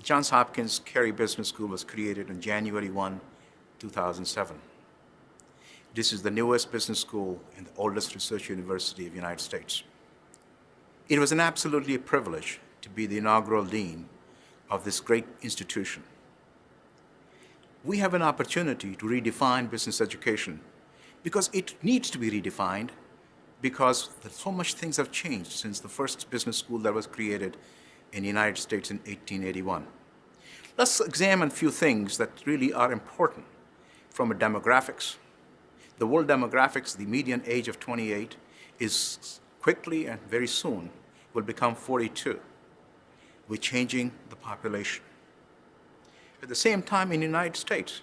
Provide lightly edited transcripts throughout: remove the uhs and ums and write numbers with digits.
Johns Hopkins Carey Business School was created on January 1, 2007. This is the newest business school and the oldest research university of the United States. It was an absolutely a privilege to be the inaugural dean of this great institution. We have an opportunity to redefine business education because it needs to be redefined because so much things have changed since the first business school that was created in the United States in 1881. Let's examine a few things that really are important from a demographics. The world demographics, the median age of 28 is quickly and very soon will become 42. We're changing the population. At the same time, in the United States,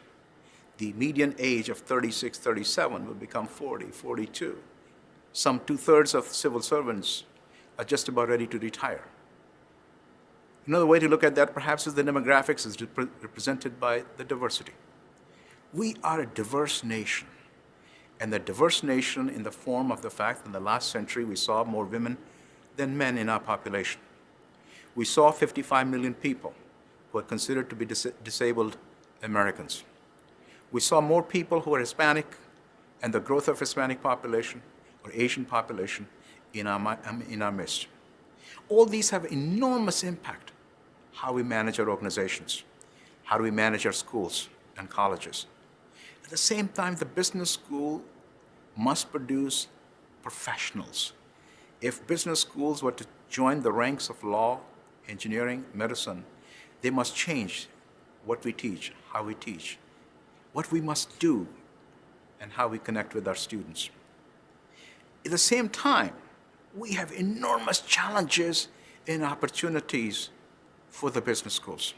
the median age of 36, 37 will become 40, 42. Some 2/3 of civil servants are just about ready to retire. Another way to look at that perhaps is the demographics is represented by the diversity. We are a diverse nation, and the diverse nation in the form of the fact that in the last century we saw more women than men in our population. We saw 55 million people who are considered to be disabled Americans. We saw more people who are Hispanic and the growth of Hispanic population or Asian population in our midst. All these have enormous impact how we manage our organizations, how do we manage our schools and colleges. At the same time, the business school must produce professionals. If business schools were to join the ranks of law, engineering, medicine, they must change what we teach, how we teach, what we must do, and how we connect with our students. At the same time, we have enormous challenges and opportunities for the business schools.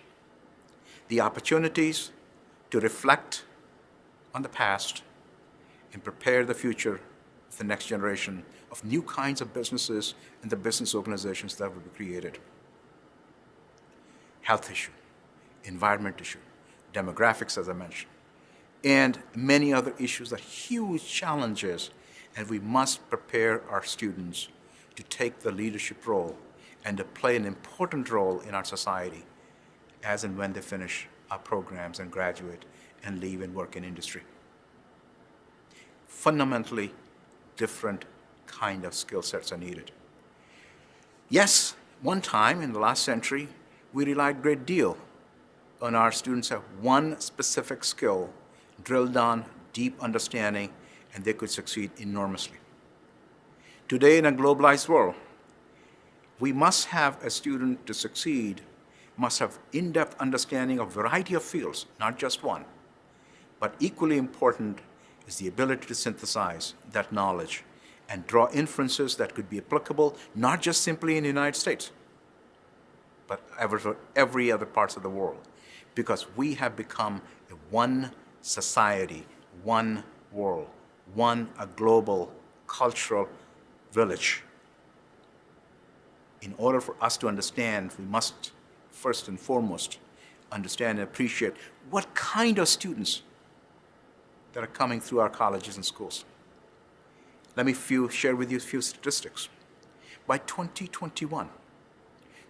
The opportunities to reflect on the past and prepare the future of the next generation of new kinds of businesses and the business organizations that will be created. Health issue, environment issue, demographics, as I mentioned, and many other issues are huge challenges, and we must prepare our students to take the leadership role and to play an important role in our society as and when they finish our programs and graduate and leave and work in industry. Fundamentally different kind of skill sets are needed. Yes, one time in the last century, we relied a great deal on our students have one specific skill, drilled down, deep understanding, and they could succeed enormously. Today, in a globalized world, we must have a student to succeed, must have in-depth understanding of a variety of fields, not just one. But equally important is the ability to synthesize that knowledge and draw inferences that could be applicable, not just simply in the United States, but every other parts of the world. Because we have become a one society, one world, a global cultural village. In order for us to understand, we must first and foremost understand and appreciate what kind of students that are coming through our colleges and schools. Let me share with you a few statistics. By 2021,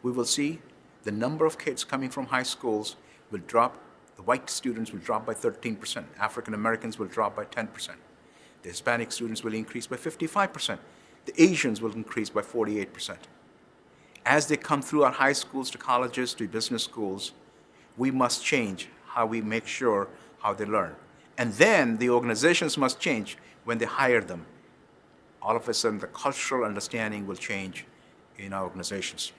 we will see the number of kids coming from high schools will drop. The white students will drop by 13%. African Americans will drop by 10%. The Hispanic students will increase by 55%. The Asians will increase by 48%. As they come through our high schools to colleges to business schools, we must change how we make sure how they learn. And then the organizations must change when they hire them. All of a sudden, the cultural understanding will change in our organizations.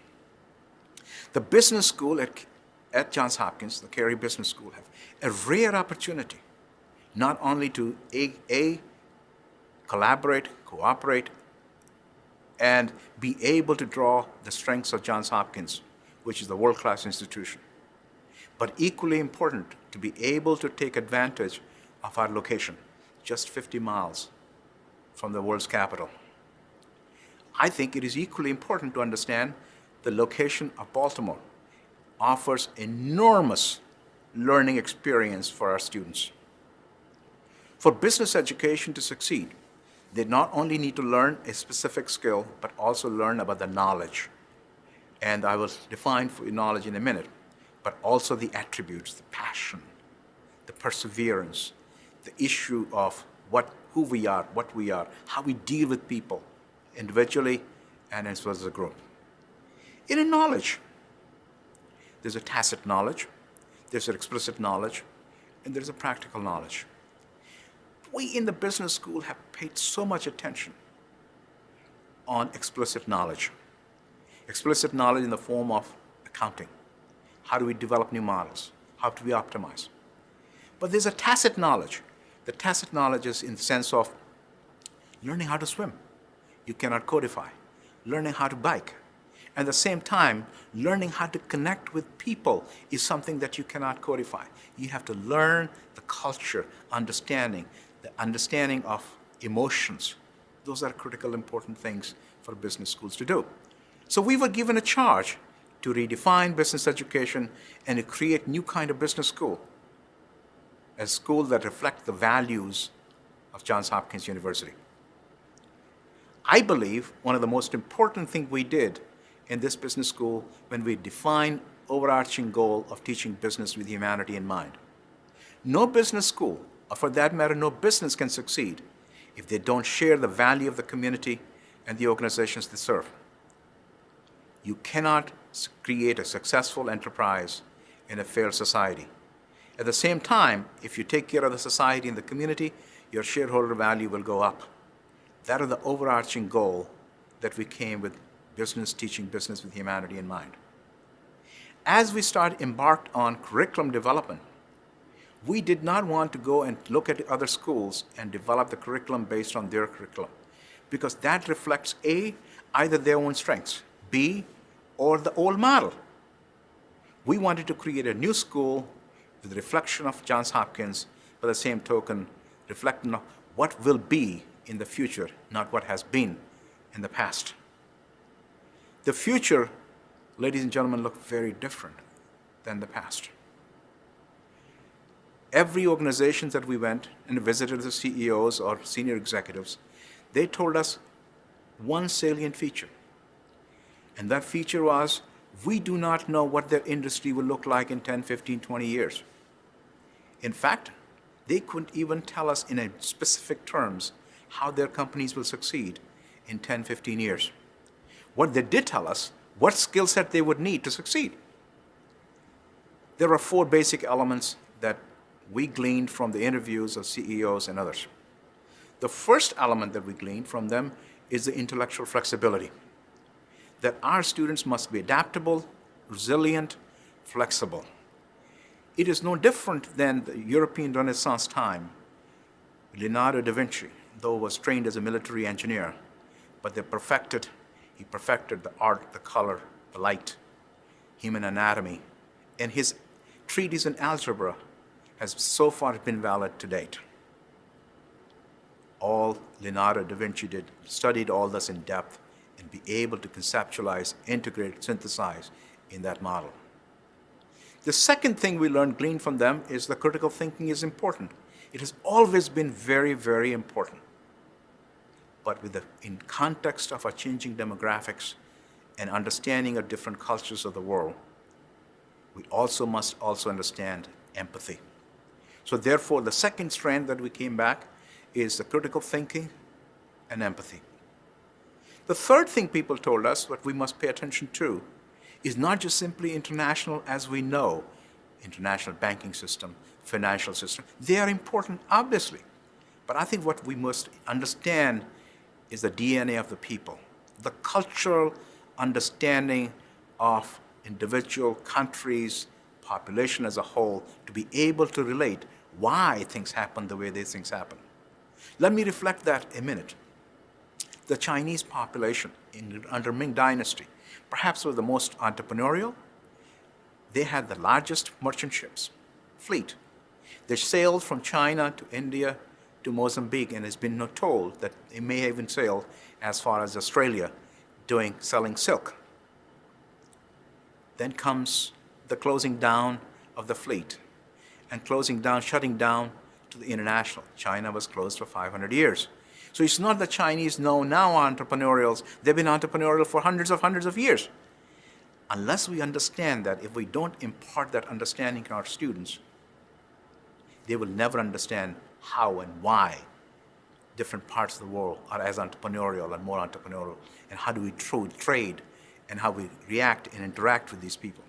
The business school at Johns Hopkins, the Carey Business School, have a rare opportunity not only to collaborate, cooperate, and be able to draw the strengths of Johns Hopkins, which is the world-class institution, but equally important to be able to take advantage of our location, just 50 miles from the world's capital. I think it is equally important to understand the location of Baltimore offers enormous learning experience for our students. For business education to succeed, they not only need to learn a specific skill, but also learn about the knowledge. And I will define for knowledge in a minute. but also the attributes, the passion, the perseverance, the issue of who we are, what we are, how we deal with people individually and as well as a group. In knowledge, there's a tacit knowledge, there's an explicit knowledge, and there's a practical knowledge. We in the business school have paid so much attention on explicit knowledge. Explicit knowledge in the form of accounting. How do we develop new models? How do we optimize? But there's a tacit knowledge. The tacit knowledge is in the sense of learning how to swim. You cannot codify. Learning how to bike. At the same time, learning how to connect with people is something that you cannot codify. You have to learn the culture, the understanding of emotions. Those are critical, important things for business schools to do. So we were given a charge to redefine business education and to create new kind of business school, a school that reflects the values of Johns Hopkins University. I believe one of the most important things we did in this business school when we defined overarching goal of teaching business with humanity in mind. No business school, or for that matter, no business can succeed if they don't share the value of the community and the organizations they serve. You cannot create a successful enterprise in a failed society. At the same time, if you take care of the society and the community, your shareholder value will go up. That is the overarching goal that we came with business, teaching business with humanity in mind. As we embarked on curriculum development, we did not want to go and look at other schools and develop the curriculum based on their curriculum, because that reflects A, either their own strengths, B, or the old model. We wanted to create a new school with a reflection of Johns Hopkins, by the same token, reflecting on what will be in the future, not what has been in the past. The future, ladies and gentlemen, look very different than the past. Every organization that we went and visited the CEOs or senior executives, they told us one salient feature. And that feature was, we do not know what their industry will look like in 10, 15, 20 years. In fact, they couldn't even tell us in specific terms how their companies will succeed in 10, 15 years. What they did tell us, what skill set they would need to succeed. There are 4 basic elements that we gleaned from the interviews of CEOs and others. The first element that we gleaned from them is the intellectual flexibility. That our students must be adaptable, resilient, flexible. It is no different than the European Renaissance time. Leonardo da Vinci, though was trained as a military engineer, but he perfected the art, the color, the light, human anatomy, and his treatise on algebra has so far been valid to date. All Leonardo da Vinci did, studied all this in depth, and be able to conceptualize, integrate, synthesize in that model. The second thing we gleaned from them is the critical thinking is important. It has always been very, very important. But in context of our changing demographics and understanding of different cultures of the world, we must understand empathy. So therefore, the second strand that we came back is the critical thinking and empathy. The third thing people told us, what we must pay attention to, is not just simply international as we know, international banking system, financial system. They are important, obviously. But I think what we must understand is the DNA of the people, the cultural understanding of individual countries, population as a whole, to be able to relate why things happen the way these things happen. Let me reflect that a minute. The Chinese population under Ming Dynasty perhaps was the most entrepreneurial. They had the largest merchant ships, fleet. They sailed from China to India to Mozambique, and it's been told that they may have even sailed as far as Australia selling silk. Then comes the closing down of the fleet and shutting down to the international. China was closed for 500 years. So it's not the Chinese now entrepreneurials. They've been entrepreneurial for hundreds of years. unless we understand that, if we don't impart that understanding to our students, they will never understand how and why different parts of the world are as entrepreneurial and more entrepreneurial, and how do we trade and how we react and interact with these people.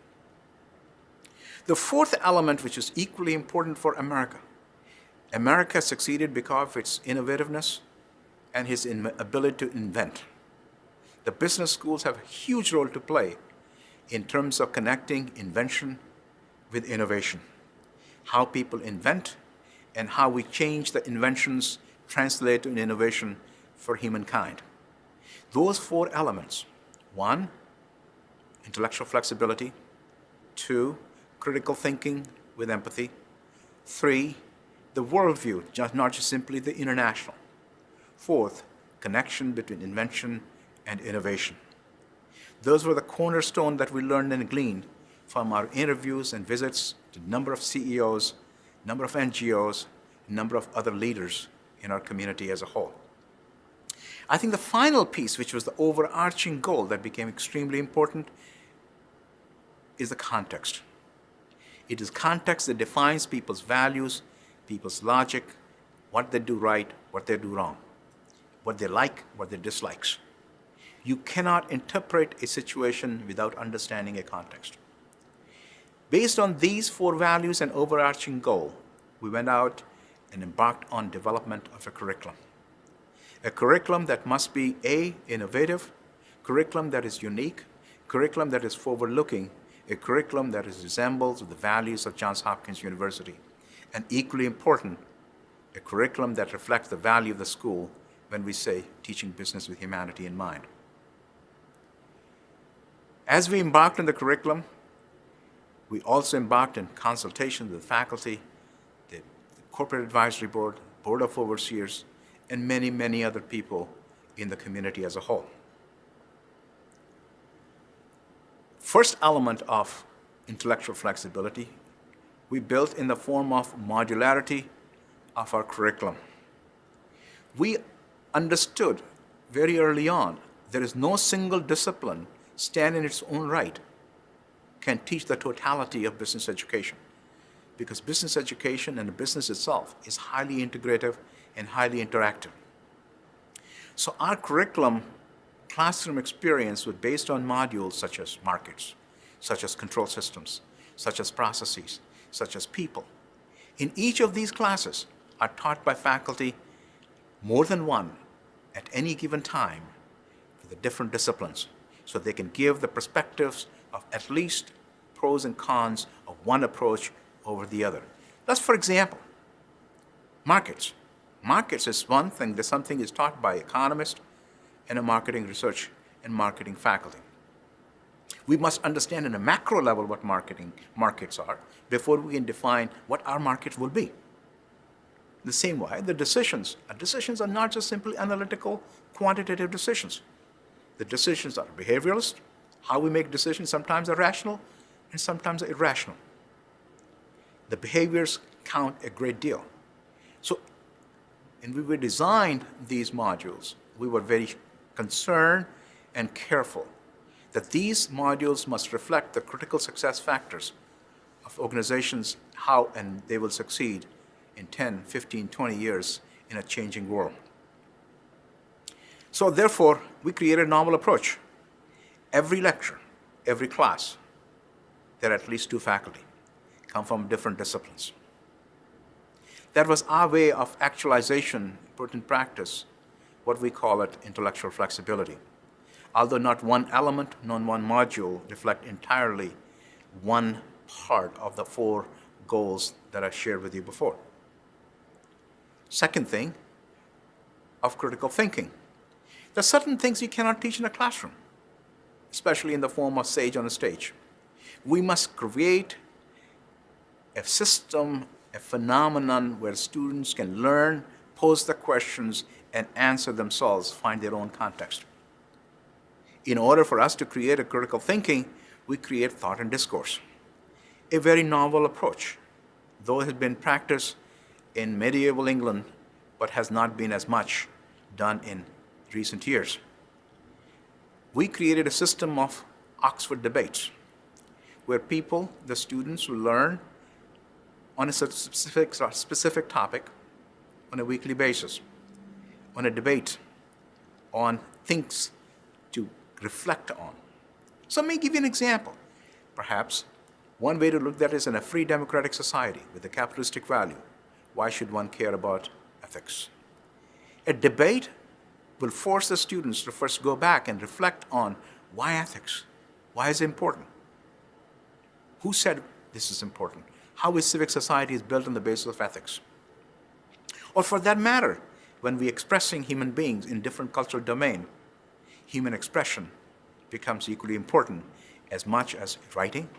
The fourth element, which is equally important for America, America succeeded because of its innovativeness and its ability to invent. The business schools have a huge role to play in terms of connecting invention with innovation, how people invent and how we change the inventions translate to an innovation for humankind. Those four elements: one, intellectual flexibility; two, critical thinking with empathy; three, the worldview, not just simply the international; fourth, connection between invention and innovation. Those were the cornerstone that we learned and gleaned from our interviews and visits to a number of CEOs, number of NGOs, number of other leaders in our community as a whole. I think the final piece, which was the overarching goal that became extremely important, is the context. It is context that defines people's values, people's logic, what they do right, what they do wrong, what they like, what they dislike. You cannot interpret a situation without understanding a context. Based on these four values and overarching goal, we went out and embarked on development of a curriculum. A curriculum that must be A, innovative, curriculum that is unique, curriculum that is forward-looking, a curriculum that resembles the values of Johns Hopkins University, and equally important, a curriculum that reflects the value of the school when we say teaching business with humanity in mind. As we embarked on the curriculum, we also embarked in consultation with the faculty, the corporate advisory board, board of overseers, and many, many other people in the community as a whole. First element of intellectual flexibility we built in the form of modularity of our curriculum. We understood very early on there is no single discipline stand in its own right can teach the totality of business education, because business education and the business itself is highly integrative and highly interactive. So our curriculum classroom experience was based on modules such as markets, such as control systems, such as processes, such as people. In each of these classes are taught by faculty, more than one at any given time, for the different disciplines, so they can give the perspectives of at least pros and cons of one approach over the other. Let's, for example, markets. Markets is one thing, that something is taught by economists and a marketing research and marketing faculty. We must understand in a macro level what markets are before we can define what our markets will be. The same way, the decisions are not just simply analytical, quantitative decisions. The decisions are behavioralist. How we make decisions sometimes are rational and sometimes are irrational. The behaviors count a great deal. So, when we designed these modules, we were very concerned and careful that these modules must reflect the critical success factors of organizations, how and they will succeed in 10, 15, 20 years in a changing world. So therefore, we created a novel approach. Every lecture, every class, there are at least two faculty, come from different disciplines. That was our way of actualization, put in practice, what we call it intellectual flexibility. Although not one element, not one module reflect entirely one part of the four goals that I shared with you before. Second thing, of critical thinking. There are certain things you cannot teach in a classroom, especially in the form of sage on a stage. We must create a system, a phenomenon where students can learn, pose the questions, and answer themselves, find their own context. In order for us to create a critical thinking, we create thought and discourse, a very novel approach, though it has been practiced in medieval England, but has not been as much done in recent years. We created a system of Oxford debates, where people, the students, will learn on a specific topic on a weekly basis, on a debate, on things to reflect on. So let me give you an example. Perhaps one way to look at it is in a free democratic society with a capitalistic value. Why should one care about ethics? A debate will force the students to first go back and reflect on why ethics? Why is it important? Who said this is important? How is civic society is built on the basis of ethics? Or for that matter, when we're expressing human beings in different cultural domain, human expression becomes equally important as much as writing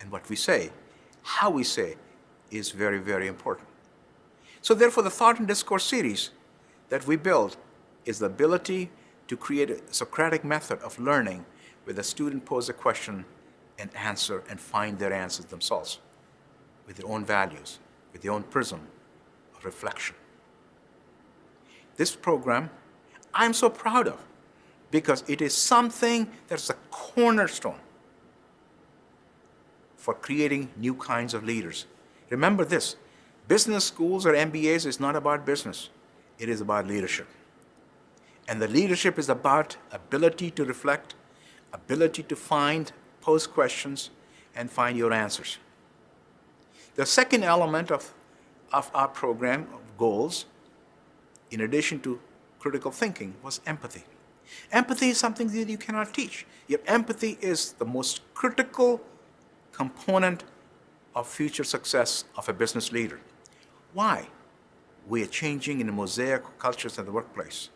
and what we say. How we say is very, very important. So therefore, the Thought and Discourse series that we build is the ability to create a Socratic method of learning where the student poses a question and answer and find their answers themselves with their own values, with their own prism of reflection. This program I'm so proud of because it is something that's a cornerstone for creating new kinds of leaders. Remember this, business schools or MBAs is not about business. It is about leadership. And the leadership is about ability to reflect, ability to pose questions, and find your answers. The second element of our program of goals, in addition to critical thinking, was empathy. Empathy is something that you cannot teach. Yet empathy is the most critical component of future success of a business leader. Why? We are changing in the mosaic cultures in the workplace.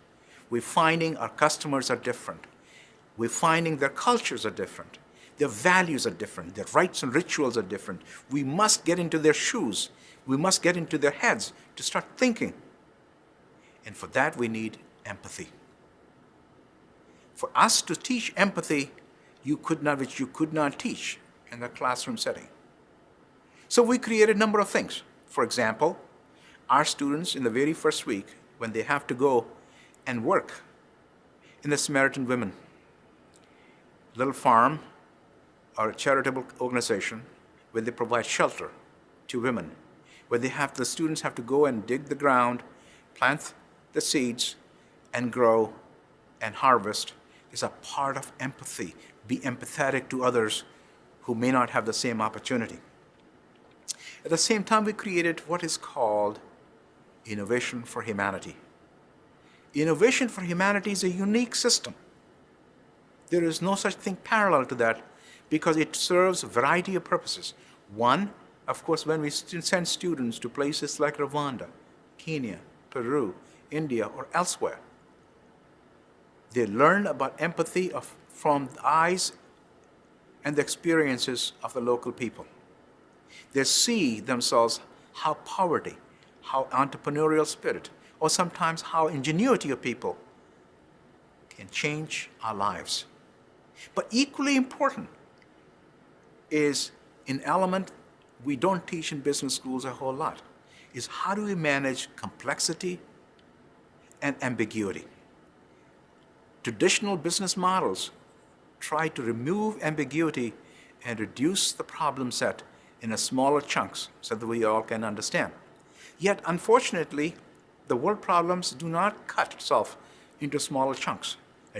We're finding our customers are different. We're finding their cultures are different. Their values are different. Their rites and rituals are different. We must get into their shoes. We must get into their heads to start thinking. And for that, we need empathy. For us to teach empathy, which you could not teach in the classroom setting. So we created a number of things. For example, our students in the very first week, when they have to go and work in the Samaritan Women little farm or a charitable organization where they provide shelter to women, where the students have to go and dig the ground, plant the seeds, and grow and harvest, is a part of empathy. Be empathetic to others who may not have the same opportunity. At the same time, we created what is called Innovation for Humanity. Innovation for Humanity is a unique system. There is no such thing parallel to that because it serves a variety of purposes. One, of course, when we send students to places like Rwanda, Kenya, Peru, India, or elsewhere, they learn about empathy from the eyes and the experiences of the local people. They see themselves how poverty, how entrepreneurial spirit, or sometimes how ingenuity of people can change our lives. But equally important is an element we don't teach in business schools a whole lot, is how do we manage complexity and ambiguity. Traditional business models try to remove ambiguity and reduce the problem set in a smaller chunks so that we all can understand. Yet, unfortunately, the world problems do not cut itself into smaller chunks,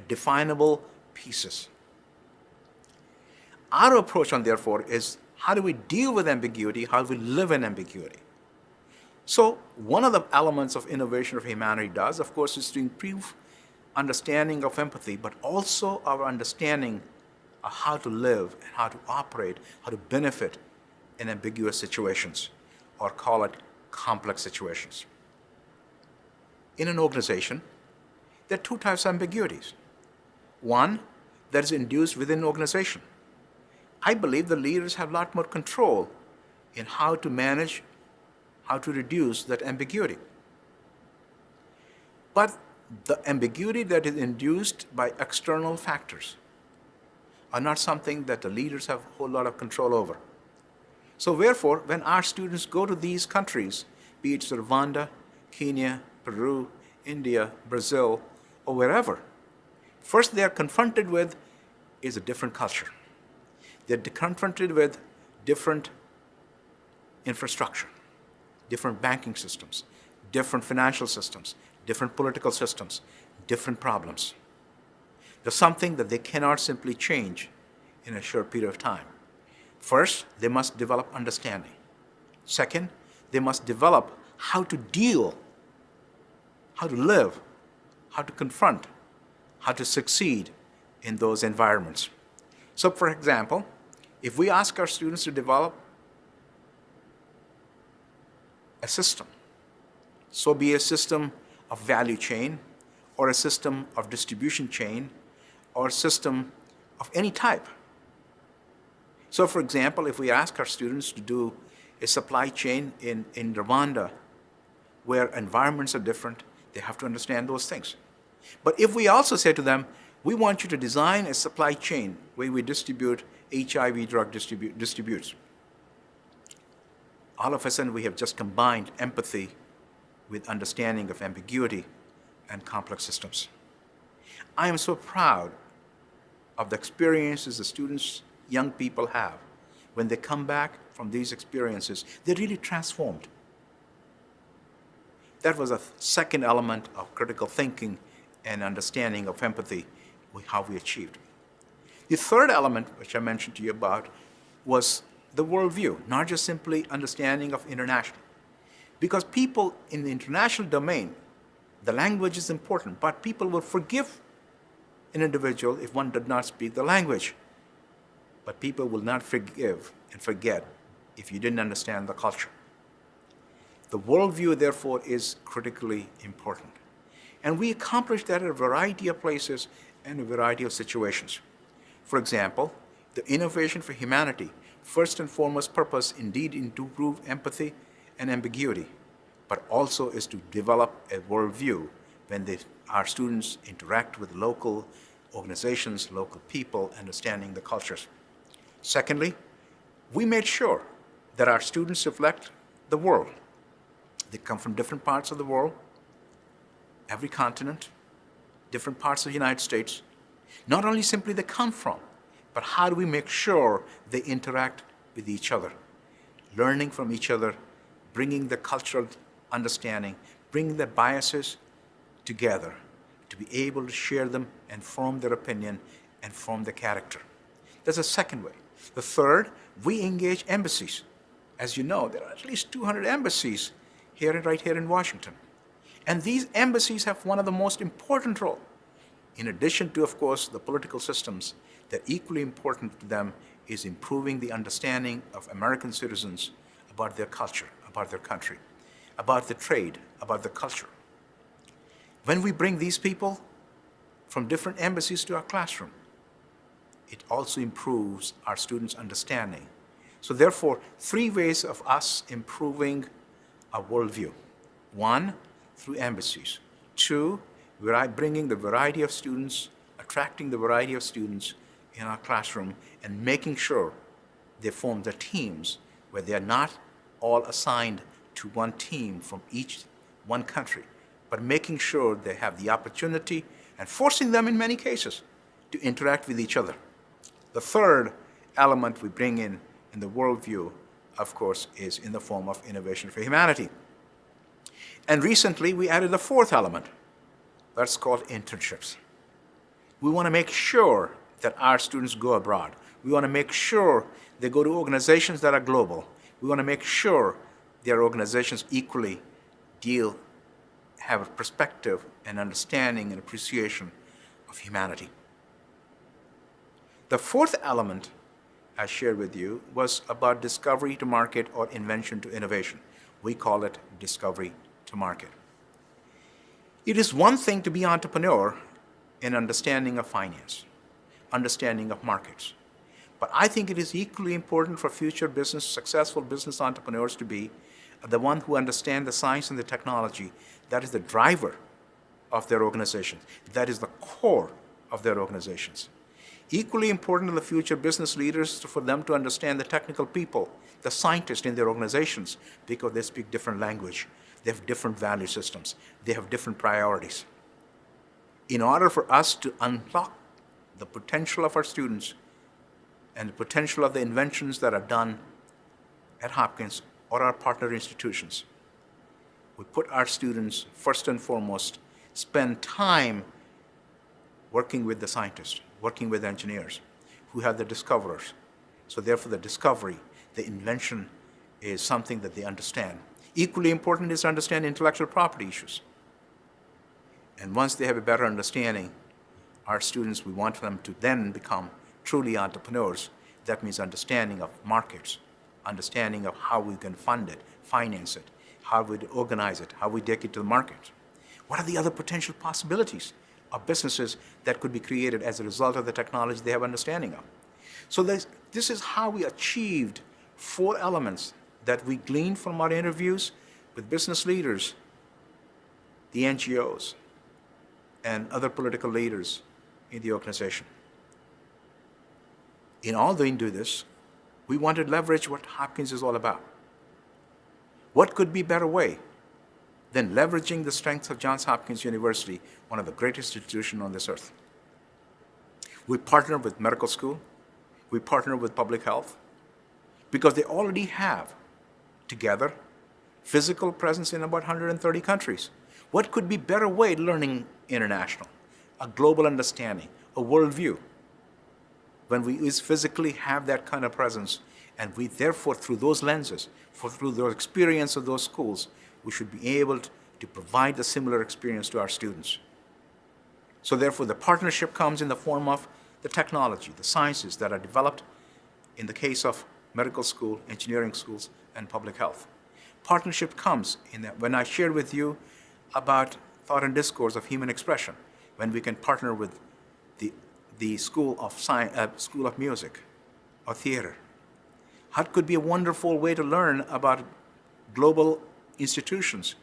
definable pieces. Our approach, therefore, is how do we deal with ambiguity, how do we live in ambiguity? So one of the elements of Innovation of Humanity does, of course, is to improve understanding of empathy, but also our understanding of how to live, and how to operate, how to benefit in ambiguous situations, or call it complex situations. In an organization, there are two types of ambiguities. One that is induced within the organization. I believe the leaders have a lot more control in how to manage, how to reduce that ambiguity. But the ambiguity that is induced by external factors are not something that the leaders have a whole lot of control over. So therefore, when our students go to these countries, be it Rwanda, Kenya, Peru, India, Brazil, or wherever, first they are confronted with is a different culture. They're confronted with different infrastructure, different banking systems, different financial systems, different political systems, different problems. There's something that they cannot simply change in a short period of time. First, they must develop understanding. Second, they must develop how to deal, how to live, how to confront, how to succeed in those environments. So, for example, if we ask our students to develop a system, so be a system of value chain, or a system of distribution chain, or a system of any type. So, for example, if we ask our students to do a supply chain in Rwanda, where environments are different, they have to understand those things. But if we also say to them, we want you to design a supply chain where we distribute HIV drug distributes, all of a sudden we have just combined empathy with understanding of ambiguity and complex systems. I am so proud of the experiences the students, young people have. When they come back from these experiences, they're really transformed. That was a second element of critical thinking and understanding of empathy, how we achieved. The third element, which I mentioned to you about, was the worldview, not just simply understanding of international. Because people in the international domain, the language is important, but people will forgive an individual if one did not speak the language. But people will not forgive and forget if you didn't understand the culture. The worldview, therefore, is critically important. And we accomplish that at a variety of places and a variety of situations. For example, the innovation for humanity, first and foremost purpose indeed is to improve empathy and ambiguity, but also is to develop a worldview when our students interact with local organizations, local people, understanding the cultures. Secondly, we made sure that our students reflect the world. They come from different parts of the world, every continent, different parts of the United States. Not only simply they come from, but how do we make sure they interact with each other, learning from each other, bringing the cultural understanding, bringing the biases together to be able to share them and form their opinion and form their character. That's a second way. The third, we engage embassies. As you know, there are at least 200 embassies right here in Washington. And these embassies have one of the most important roles. In addition to, of course, the political systems, that equally important to them is improving the understanding of American citizens about their culture, about their country, about the trade, about the culture. When we bring these people from different embassies to our classroom, it also improves our students' understanding. So therefore, three ways of us improving our worldview. One, through embassies. Two, we're bringing the variety of students, attracting the variety of students in our classroom and making sure they form the teams where they are not all assigned to one team from one country, but making sure they have the opportunity and forcing them in many cases to interact with each other. The third element we bring in the worldview, of course, is in the form of innovation for humanity. And recently, we added a fourth element. That's called internships. We want to make sure that our students go abroad. We want to make sure they go to organizations that are global. We want to make sure their organizations equally have a perspective and understanding and appreciation of humanity. The fourth element I shared with you was about discovery to market or invention to innovation. We call it discovery to market. It is one thing to be an entrepreneur in understanding of finance, understanding of markets. But I think it is equally important for future successful business entrepreneurs to be the one who understand the science and the technology that is the driver of their organization, that is the core of their organizations. Equally important to the future business leaders for them to understand the technical people, the scientists in their organizations, because they speak different language, they have different value systems, they have different priorities. In order for us to unlock the potential of our students and the potential of the inventions that are done at Hopkins or our partner institutions. We put our students, first and foremost, spend time working with the scientists, working with engineers who have the discoverers. So therefore the discovery, the invention is something that they understand. Equally important is to understand intellectual property issues. And once they have a better understanding, our students, we want them to then become truly entrepreneurs. That means understanding of markets, understanding of how we can fund it, finance it, how we organize it, how we take it to the market. What are the other potential possibilities of businesses that could be created as a result of the technology they have understanding of? So this is how we achieved 4 elements that we gleaned from our interviews with business leaders, the NGOs, and other political leaders in the organization. In all doing this, we wanted to leverage what Hopkins is all about. What could be a better way than leveraging the strengths of Johns Hopkins University, one of the greatest institutions on this earth? We partner with medical school, we partner with public health, because they already have, together, physical presence in about 130 countries. What could be better way learning international, a global understanding, a worldview, when we physically have that kind of presence, and we therefore, through those lenses, through the experience of those schools, we should be able to provide a similar experience to our students. So therefore, the partnership comes in the form of the technology, the sciences that are developed in the case of medical school, engineering schools, and public health. Partnership comes in that when I shared with you about thought and discourse of human expression, when we can partner with the School of Science, School of Music or theater. How could be a wonderful way to learn about global institutions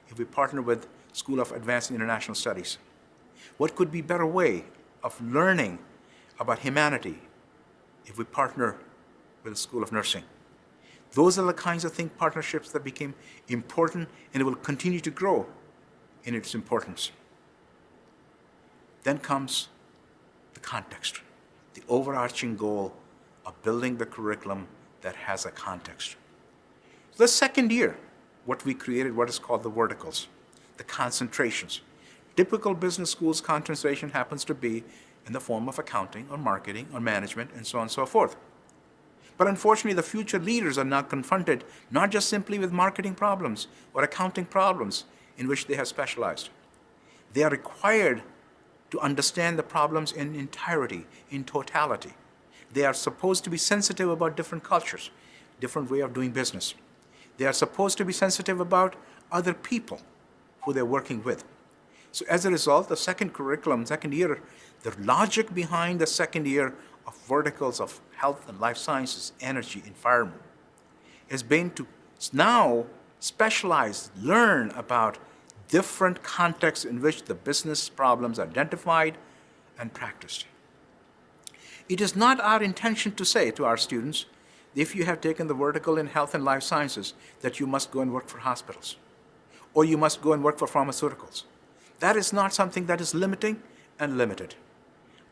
if we partner with School of Advanced International Studies? What could be a better way of learning about humanity if we partner with the School of Nursing? Those are the kinds of partnerships that became important, and it will continue to grow in its importance. Then comes the context, the overarching goal of building the curriculum that has a context. So the second year, what we created, what is called the verticals, the concentrations. Typical business schools concentration happens to be in the form of accounting or marketing or management and so on and so forth. But unfortunately, the future leaders are now confronted not just simply with marketing problems or accounting problems in which they have specialized. They are required to understand the problems in entirety, in totality. They are supposed to be sensitive about different cultures, different way of doing business. They are supposed to be sensitive about other people who they're working with. So as a result, the second curriculum, second year, the logic behind the second year of verticals of health and life sciences, energy, environment, has been to now specialize, learn about different contexts in which the business problems are identified and practiced. It is not our intention to say to our students, if you have taken the vertical in health and life sciences, that you must go and work for hospitals, or you must go and work for pharmaceuticals. That is not something that is limiting and limited.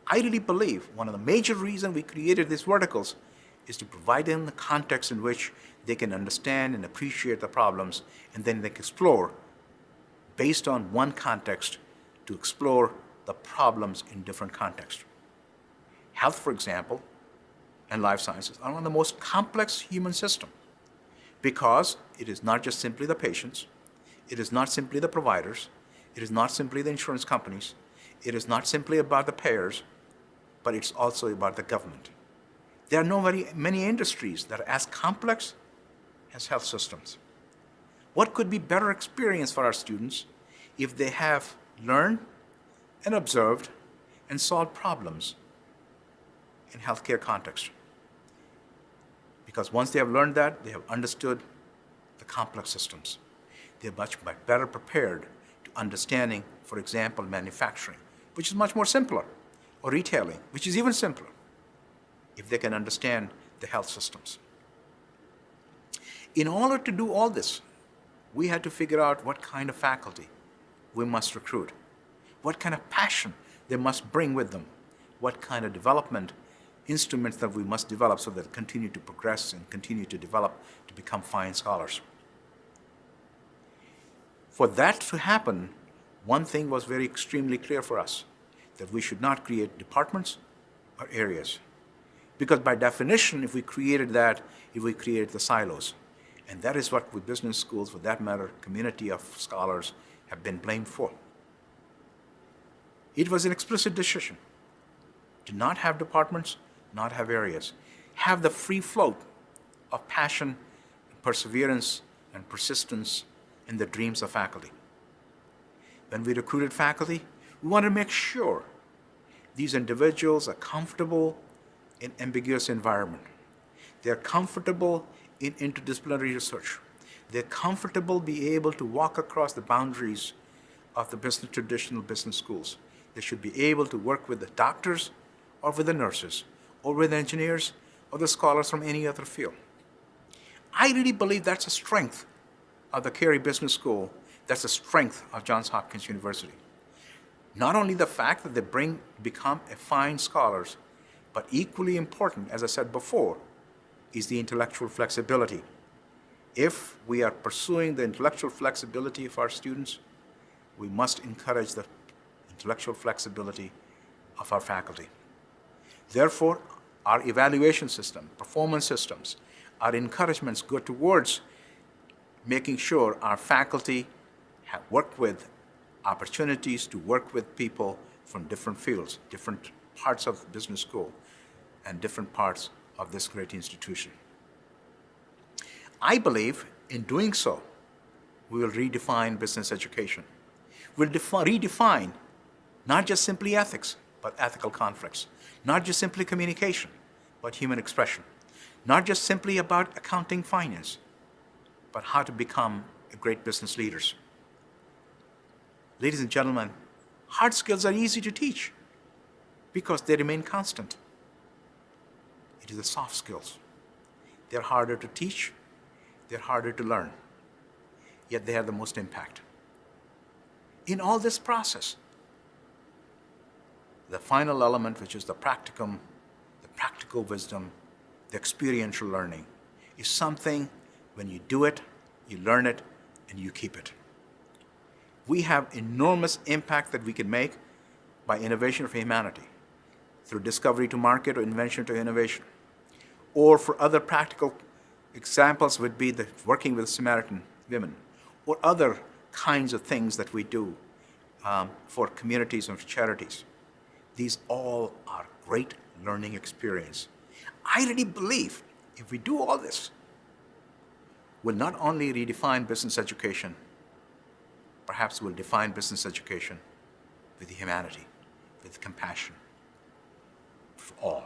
I really believe one of the major reasons we created these verticals is to provide them the context in which they can understand and appreciate the problems, and then they can explore based on one context to explore the problems in different contexts. Health, for example, and life sciences are one of the most complex human systems because it is not just simply the patients, it is not simply the providers, it is not simply the insurance companies, it is not simply about the payers, but it's also about the government. There are no very many industries that are as complex as health systems. What could be better experience for our students if they have learned and observed and solved problems in healthcare context? Because once they have learned that, they have understood the complex systems. They're much better prepared to understanding, for example, manufacturing, which is much more simpler, or retailing, which is even simpler, if they can understand the health systems. In order to do all this, we had to figure out what kind of faculty we must recruit, what kind of passion they must bring with them what kind of development instruments that we must develop so that they continue to progress and continue to develop to become fine scholars. For that to happen, one thing was very extremely clear for us, that we should not create departments or areas. Because by definition, if we created the silos. And that is what business schools, for that matter, community of scholars, have been blamed for. It was an explicit decision to not have departments, not have areas, have the free flow of passion, perseverance, and persistence in the dreams of faculty. When we recruited faculty, we wanted to make sure these individuals are comfortable in ambiguous environment. They're comfortable in interdisciplinary research. They're comfortable being able to walk across the boundaries of the traditional business schools. They should be able to work with the doctors or with the nurses or with engineers or the scholars from any other field. I really believe that's a strength of the Carey Business School. That's the strength of Johns Hopkins University. Not only the fact that they become fine scholars, but equally important, as I said before, is the intellectual flexibility. If we are pursuing the intellectual flexibility of our students, we must encourage the intellectual flexibility of our faculty. Therefore, our evaluation system, performance systems, our encouragements go towards making sure our faculty have worked with opportunities to work with people from different fields, different parts of the business school, and different parts of this great institution. I believe in doing so, we will redefine business education. We'll redefine not just simply ethics, but ethical conflicts. Not just simply communication, but human expression. Not just simply about accounting finance, but how to become great business leaders. Ladies and gentlemen, hard skills are easy to teach because they remain constant. It is the soft skills. They're harder to teach, they're harder to learn, yet they have the most impact. In all this process, the final element, which is the practicum, the practical wisdom, the experiential learning, is something when you do it, you learn it, and you keep it. We have enormous impact that we can make by innovation for humanity, through discovery to market or invention to innovation. Or for other practical examples would be the working with Samaritan women, or other kinds of things that we do for communities and for charities. These all are great learning experience. I really believe if we do all this, we'll not only redefine business education, perhaps we'll define business education with humanity, with compassion for all.